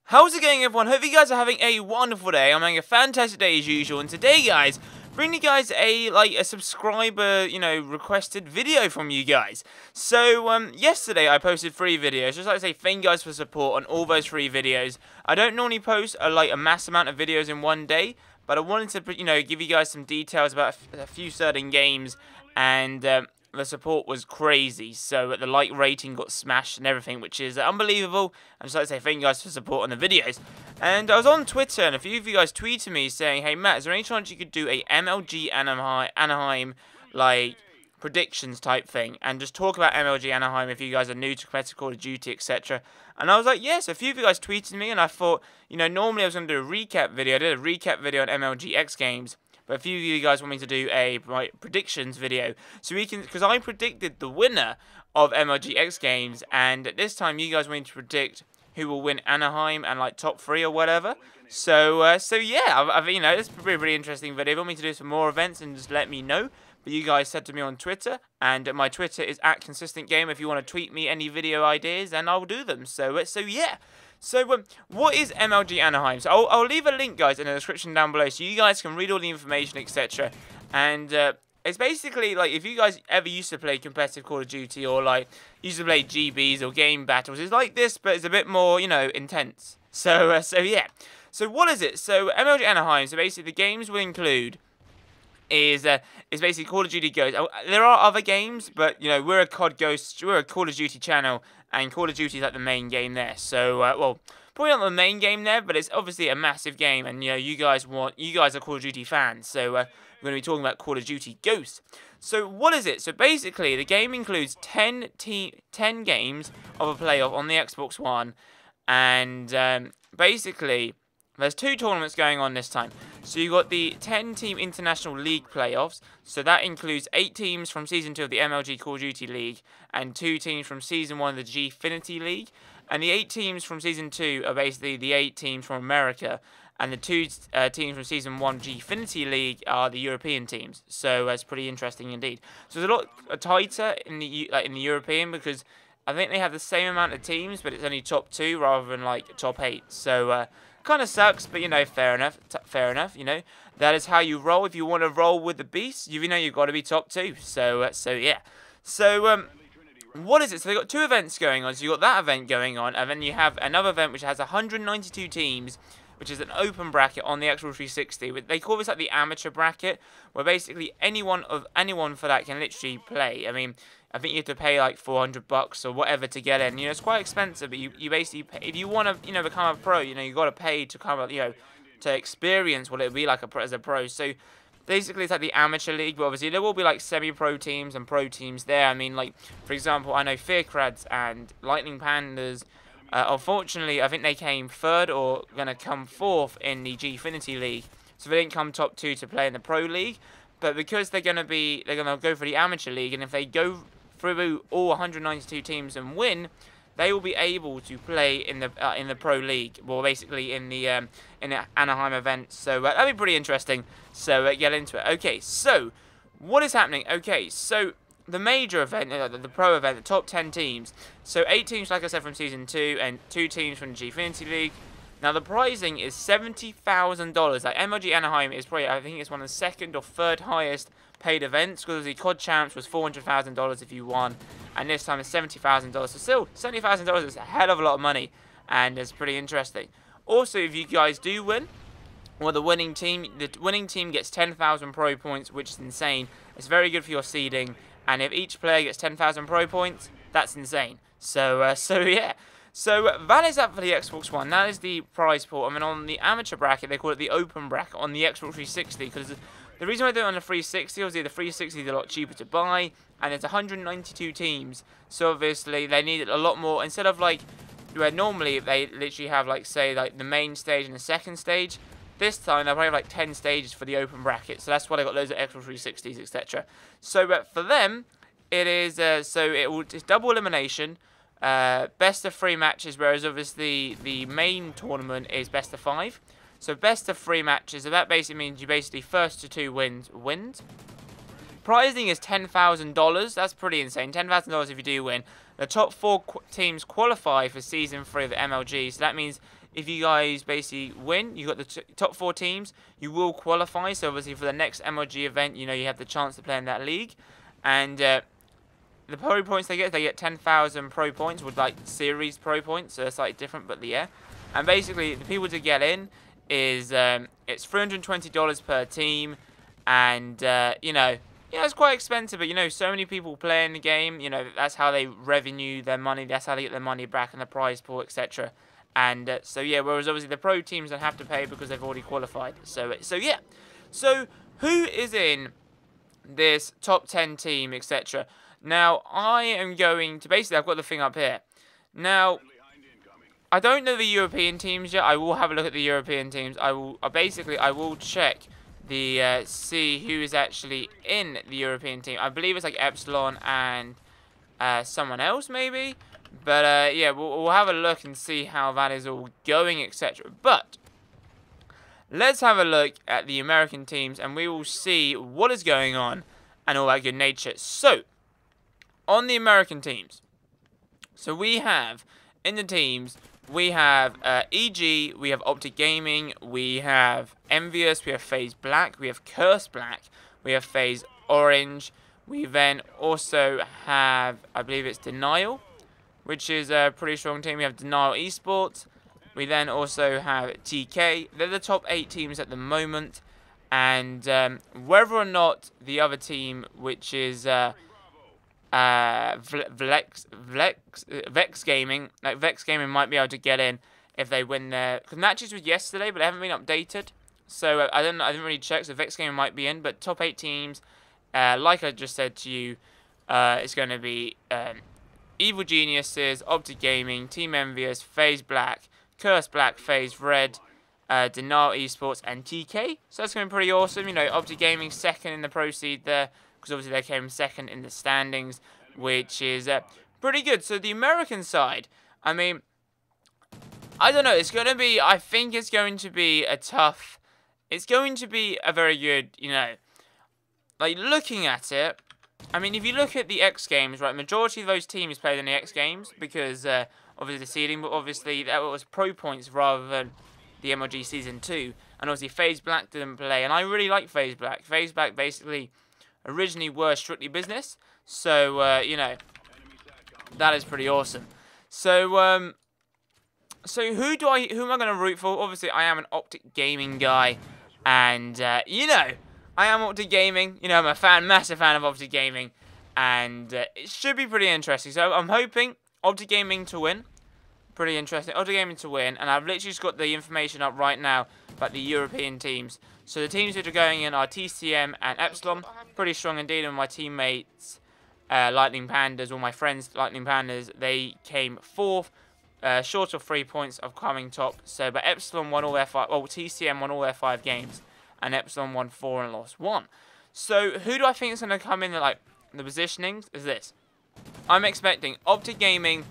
How's it going, everyone? Hope you guys are having a wonderful day. I'm having a fantastic day as usual, and today, guys, bringing you guys a subscriber, requested video from you guys. So, yesterday I posted 3 videos. Just like to say thank you guys for support on all those 3 videos. I don't normally post a mass amount of videos in one day, but I wanted to, give you guys some details about a few certain games, and the support was crazy, so the like rating got smashed and everything, which is unbelievable. I'd just like to say thank you guys for support on the videos. And I was on Twitter, and a few of you guys tweeted me saying, hey Matt, is there any chance you could do a MLG Anaheim, predictions type thing, and just talk about MLG Anaheim if you guys are new to competitive Call of Duty, etc. And I was like, yes, a few of you guys tweeted me, and I thought, normally I was going to do a recap video. I did a recap video on MLG X Games. But a few of you guys want me to do a predictions video, so we can, because I predicted the winner of MLG X Games, and this time you guys want me to predict who will win Anaheim and top 3 or whatever. So yeah, it's a pretty interesting video. If you want me to do some more events, and just let me know. But you guys said to me on Twitter, and my Twitter is @ConsistentGamer. If you want to tweet me any video ideas, and I'll do them. So yeah. So, what is MLG Anaheim? So, I'll leave a link, guys, in the description down below, so you guys can read all the information, etc. And, it's basically, if you guys ever used to play competitive Call of Duty, or, used to play GBs or game battles, it's like this, but it's a bit more, intense. So yeah. So, what is it? So, MLG Anaheim, so basically, the games will include is basically Call of Duty Ghosts. There are other games, but we're a Call of Duty channel, and Call of Duty is the main game there. So well, probably not the main game there, but it's obviously a massive game, and you guys are Call of Duty fans, so we're going to be talking about Call of Duty Ghosts. So what is it? So basically, the game includes 10 games of a playoff on the Xbox One, and basically, there's 2 tournaments going on this time. So you've got the 10-team International League playoffs. So that includes 8 teams from Season 2 of the MLG Call of Duty League and 2 teams from Season 1 of the Gfinity League. And the 8 teams from Season 2 are basically the 8 teams from America. And the 2 teams from Season 1 Gfinity League are the European teams. So that's pretty interesting indeed. So it's a lot tighter in the European, because I think they have the same amount of teams, but it's only top 2 rather than top 8. So kind of sucks, but fair enough. That is how you roll. If you want to roll with the beast, you've got to be top 2. So yeah. So what is it? So they got 2 events going on. So you got that event going on, and then you have another event which has 192 teams, which is an open bracket on the Xbox 360. They call this the amateur bracket, where basically anyone for that can literally play. I mean, I think you have to pay $400 or whatever to get in. It's quite expensive, but you basically pay, if you want to become a pro, you got to pay to come up, to experience what it would be like as a pro. So basically it's the amateur league, but obviously there will be semi-pro teams and pro teams there. I mean, for example, I know Fearcrads and Lightning Pandas. Unfortunately, I think they came 3rd or going to come 4th in the Gfinity League, so they didn't come top 2 to play in the Pro League. But because they're going to go for the Amateur League, and if they go through all 192 teams and win, they will be able to play in the Pro League, well, basically in the Anaheim event. So that'll be pretty interesting. So get into it. Okay, so what is happening? Okay, so the major event, the pro event, the top 10 teams. So 8 teams, like I said, from Season 2, and 2 teams from the Gfinity League. Now, the pricing is $70,000. MLG Anaheim is probably, I think it's one of the 2nd or 3rd highest paid events, because the COD Champs was $400,000 if you won, and this time it's $70,000. So still, $70,000 is a hell of a lot of money, and it's pretty interesting. Also, if you guys do win, well, the winning team gets 10,000 pro points, which is insane. It's very good for your seeding. And if each player gets 10,000 pro points, that's insane. So yeah. So that is that for the Xbox One. That is the prize pool. I mean, on the amateur bracket, they call it the open bracket on the Xbox 360. Because the reason I do it on the 360, obviously the 360 is a lot cheaper to buy. And it's 192 teams. So obviously they need a lot more. Instead of where normally they literally have say the main stage and the second stage. This time they'll probably have 10 stages for the open bracket, so that's why they got loads of Xbox 360s, etc. So, for them, it is it's double elimination, best of 3 matches, whereas obviously the main tournament is best of 5. So best of 3 matches, so that basically means you basically first to 2 wins. Prizing is $10,000. That's pretty insane. $10,000 if you do win. The top 4 teams qualify for Season 3 of the MLG, so that means if you guys basically win, you got the top 4 teams, you will qualify. So obviously for the next MLG event, you know, you have the chance to play in that league. And the pro points they get 10,000 pro points with like series pro points, so it's slightly different, but yeah. And basically the people to get in is it's $320 per team, and you know, it's quite expensive, but you know, so many people playing the game, you know, that's how they revenue their money, that's how they get their money back in the prize pool, etc. And so yeah, whereas obviously the pro teams don't have to pay because they've already qualified. So yeah. So who is in this top 10 team, etc.? Now I am going to basically, I've got the thing up here. Now I don't know the European teams yet. I will have a look at the European teams. I will check the see who is actually in the European team. I believe it's like Epsilon and someone else maybe. But yeah, we'll have a look and see how that is all going, etc. But let's have a look at the American teams, and we will see what is going on and all that good nature. So, on the American teams, so we have in the teams, we have EG, we have Optic Gaming, we have Envious, we have FaZe Black, we have Curse Black, we have FaZe Orange. We then also have, I believe it's Denial, which is a pretty strong team. We have Denial Esports. We then also have TK. They're the top 8 teams at the moment. And whether or not the other team, which is Vex Gaming, like Vex Gaming might be able to get in if they win their, because matches were yesterday, but they haven't been updated. So I didn't really check. So Vex Gaming might be in, but top 8 teams, like I just said to you, it's going to be Evil Geniuses, Optic Gaming, Team Envious, FaZe Black, Curse Black, FaZe Red, Denial Esports, and TK. So that's going to be pretty awesome. You know, Optic Gaming second in the pro seed there, because obviously they came second in the standings, which is pretty good. So the American side, I mean, I don't know. It's going to be, I think it's going to be a tough, it's going to be a very good, you know, like looking at it. I mean, if you look at the X Games, right, majority of those teams played in the X Games because obviously the seeding, but obviously that was pro points rather than the MLG Season 2. And obviously FaZe Black didn't play, and I really like FaZe Black. FaZe Black basically originally were Strictly Business, so, you know, that is pretty awesome. So, so who am I going to root for? Obviously, I am an Optic Gaming guy, and, you know, I am Optic Gaming. You know, I'm a fan, massive fan of Optic Gaming, and it should be pretty interesting. So I'm hoping Optic Gaming to win. Pretty interesting. Optic Gaming to win, and I've literally just got the information up right now about the European teams. So the teams that are going in are TCM and Epsilon. Pretty strong indeed, and my teammates, Lightning Pandas, or my friends, Lightning Pandas, they came 4th, short of 3 points of coming top. So, but Epsilon won all their 5. Well, TCM won all their 5 games. And Epsilon won 4 and lost 1. So, who do I think is going to come in, like, the positionings is this. I'm expecting Optic Gaming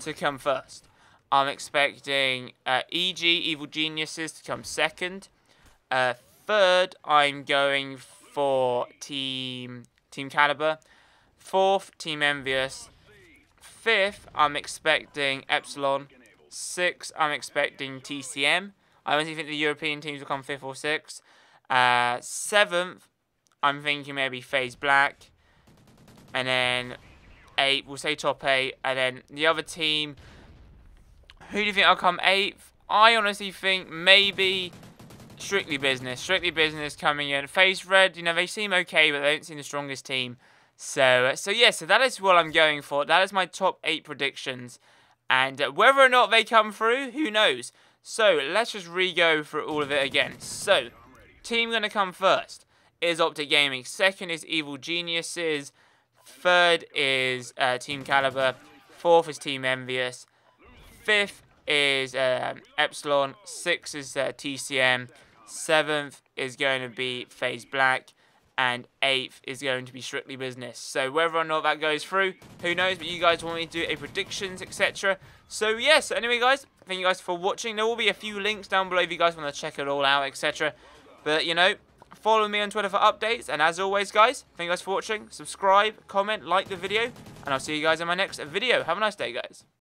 to come first. I'm expecting EG, Evil Geniuses, to come second. Third, I'm going for Team Caliber. 4th, Team Envious. 5th, I'm expecting Epsilon. 6th, I'm expecting TCM. I honestly think the European teams will come 5th or 6th. 7th, I'm thinking maybe FaZe Black. And then 8, we'll say top 8. And then the other team, who do you think will come 8th? I honestly think maybe Strictly Business. Strictly Business coming in. FaZe Red, you know, they seem okay, but they don't seem the strongest team. So yeah, so that is what I'm going for. That is my top 8 predictions. And whether or not they come through, who knows? So, let's just re-go through all of it again. So, team going to come first is Optic Gaming. Second is Evil Geniuses. Third is Team Caliber. 4th is Team Envious. 5th is Epsilon. 6th is TCM. 7th is going to be FaZe Black. And 8th is going to be Strictly Business. So whether or not that goes through, who knows, but you guys want me to do a predictions, etc. So yes, anyway guys, thank you guys for watching. There will be a few links down below if you guys want to check it all out, etc. But you know, follow me on Twitter for updates, and as always guys, thank you guys for watching. Subscribe, comment, like the video, and I'll see you guys in my next video. Have a nice day guys.